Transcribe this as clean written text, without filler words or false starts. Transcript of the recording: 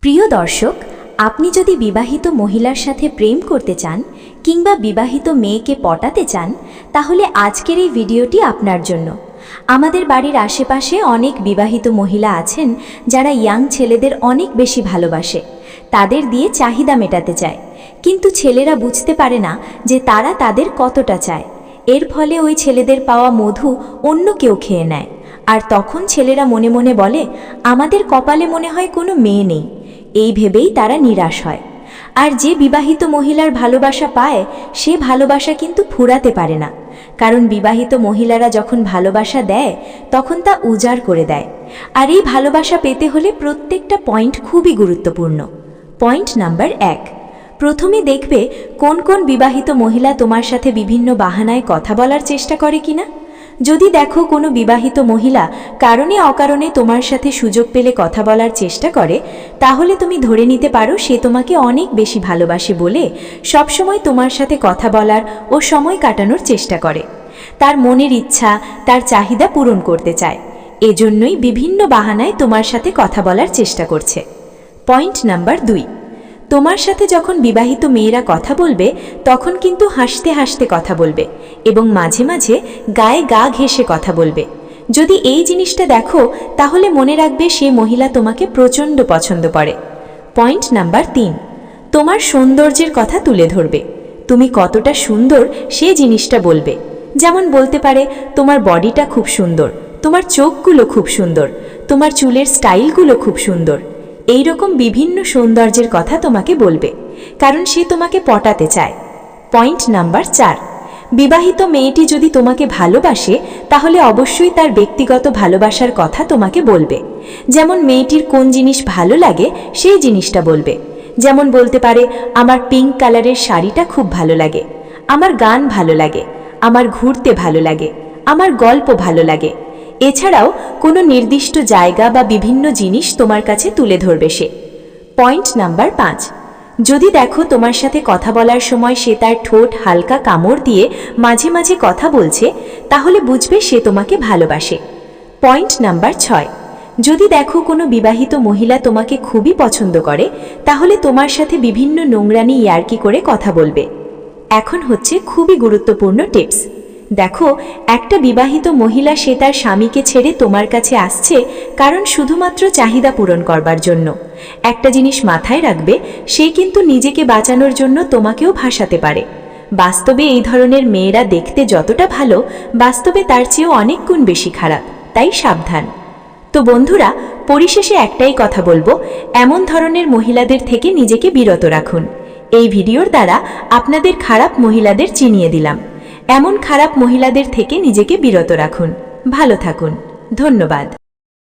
প্রিয় দর্শক, আপনি যদি বিবাহিত মহিলার সাথে প্রেম করতে চান কিংবা বিবাহিত মেয়েকে পটাতে চান, তাহলে আজকের এই ভিডিওটি আপনার জন্য। আমাদের বাড়ির আশেপাশে অনেক বিবাহিত মহিলা আছেন যারা ইয়াং ছেলেদের অনেক বেশি ভালোবাসে, তাদের দিয়ে চাহিদা মেটাতে চায়, কিন্তু ছেলেরা বুঝতে পারে না যে তারা তাদের কতটা চায়। এর ফলে ওই ছেলেদের পাওয়া মধু অন্য কেউ খেয়ে নেয়, আর তখন ছেলেরা মনে মনে বলে, আমাদের কপালে মনে হয় কোনো মেয়ে নেই। এই ভেবেই তারা নিরাশ হয়। আর যে বিবাহিত মহিলার ভালোবাসা পায়, সে ভালোবাসা কিন্তু ফুরাতে পারে না, কারণ বিবাহিত মহিলারা যখন ভালোবাসা দেয় তখন তা উজাড় করে দেয়। আর এই ভালোবাসা পেতে হলে প্রত্যেকটা পয়েন্ট খুবই গুরুত্বপূর্ণ। পয়েন্ট নাম্বার 1, প্রথমে দেখবে কোন কোন বিবাহিত মহিলা তোমার সাথে বিভিন্ন বাহানায় কথা বলার চেষ্টা করে কিনা। যদি দেখো কোনো বিবাহিত মহিলা কারণে অকারণে তোমার সাথে সুযোগ পেলে কথা বলার চেষ্টা করে, তাহলে তুমি ধরে নিতে পারো সে তোমাকে অনেক বেশি ভালোবাসে বলে সবসময় তোমার সাথে কথা বলার ও সময় কাটানোর চেষ্টা করে। তার মনের ইচ্ছা, তার চাহিদা পূরণ করতে চায়, এজন্যই বিভিন্ন বাহানায় তোমার সাথে কথা বলার চেষ্টা করছে। পয়েন্ট নাম্বার 2, তোমার সাথে যখন বিবাহিত মেয়েরা কথা বলবে তখন কিন্তু হাসতে হাসতে কথা বলবে এবং মাঝে মাঝে গায়ে গা ঘেঁষে কথা বলবে। যদি এই জিনিসটা দেখো তাহলে মনে রাখবে সে মহিলা তোমাকে প্রচণ্ড পছন্দ করে। পয়েন্ট নাম্বার 3, তোমার সৌন্দর্যের কথা তুলে ধরবে। তুমি কতটা সুন্দর সে জিনিসটা বলবে। যেমন বলতে পারে, তোমার বডিটা খুব সুন্দর, তোমার চোখগুলো খুব সুন্দর, তোমার চুলের স্টাইলগুলো খুব সুন্দর। এই রকম বিভিন্ন সৌন্দর্যের কথা তোমাকে বলবে, কারণ সে তোমাকে পটাতে চায়। পয়েন্ট নাম্বার 4, বিবাহিত মেয়েটি যদি তোমাকে ভালোবাসে তাহলে অবশ্যই তার ব্যক্তিগত ভালোবাসার কথা তোমাকে বলবে। যেমন মেয়েটির কোন জিনিস ভালো লাগে সেই জিনিসটা বলবে। যেমন বলতে পারে, আমার পিঙ্ক কালারের শাড়িটা খুব ভালো লাগে, আমার গান ভালো লাগে, আমার ঘুরতে ভালো লাগে, আমার গল্প ভালো লাগে। এছাড়াও কোনো নির্দিষ্ট জায়গা বা বিভিন্ন জিনিস তোমার কাছে তুলে ধরবে সে। পয়েন্ট নাম্বার 5, যদি দেখো তোমার সাথে কথা বলার সময় সে তার ঠোঁট হালকা কামড় দিয়ে মাঝে মাঝে কথা বলছে, তাহলে বুঝবে সে তোমাকে ভালোবাসে। পয়েন্ট নাম্বার 6, যদি দেখো কোনো বিবাহিত মহিলা তোমাকে খুবই পছন্দ করে, তাহলে তোমার সাথে বিভিন্ন নোংরানি ইয়ার্কি করে কথা বলবে। এখন হচ্ছে খুবই গুরুত্বপূর্ণ টিপস। দেখো, একটা বিবাহিত মহিলা সে তার স্বামীকে ছেড়ে তোমার কাছে আসছে কারণ শুধুমাত্র চাহিদা পূরণ করবার জন্য। একটা জিনিস মাথায় রাখবে, সে কিন্তু নিজেকে বাঁচানোর জন্য তোমাকেও ভাসাতে পারে। বাস্তবে এই ধরনের মেয়েরা দেখতে যতটা ভালো, বাস্তবে তার চেয়েও অনেক গুণ বেশি খারাপ, তাই সাবধান। তো বন্ধুরা, পরিশেষে একটাই কথা বলবো, এমন ধরনের মহিলাদের থেকে নিজেকে বিরত রাখুন। এই ভিডিওর দ্বারা আপনাদের খারাপ মহিলাদের চিনিয়ে দিলাম। এমন খারাপ মহিলাদের থেকে নিজেকে বিরত রাখুন। ভালো থাকুন। ধন্যবাদ।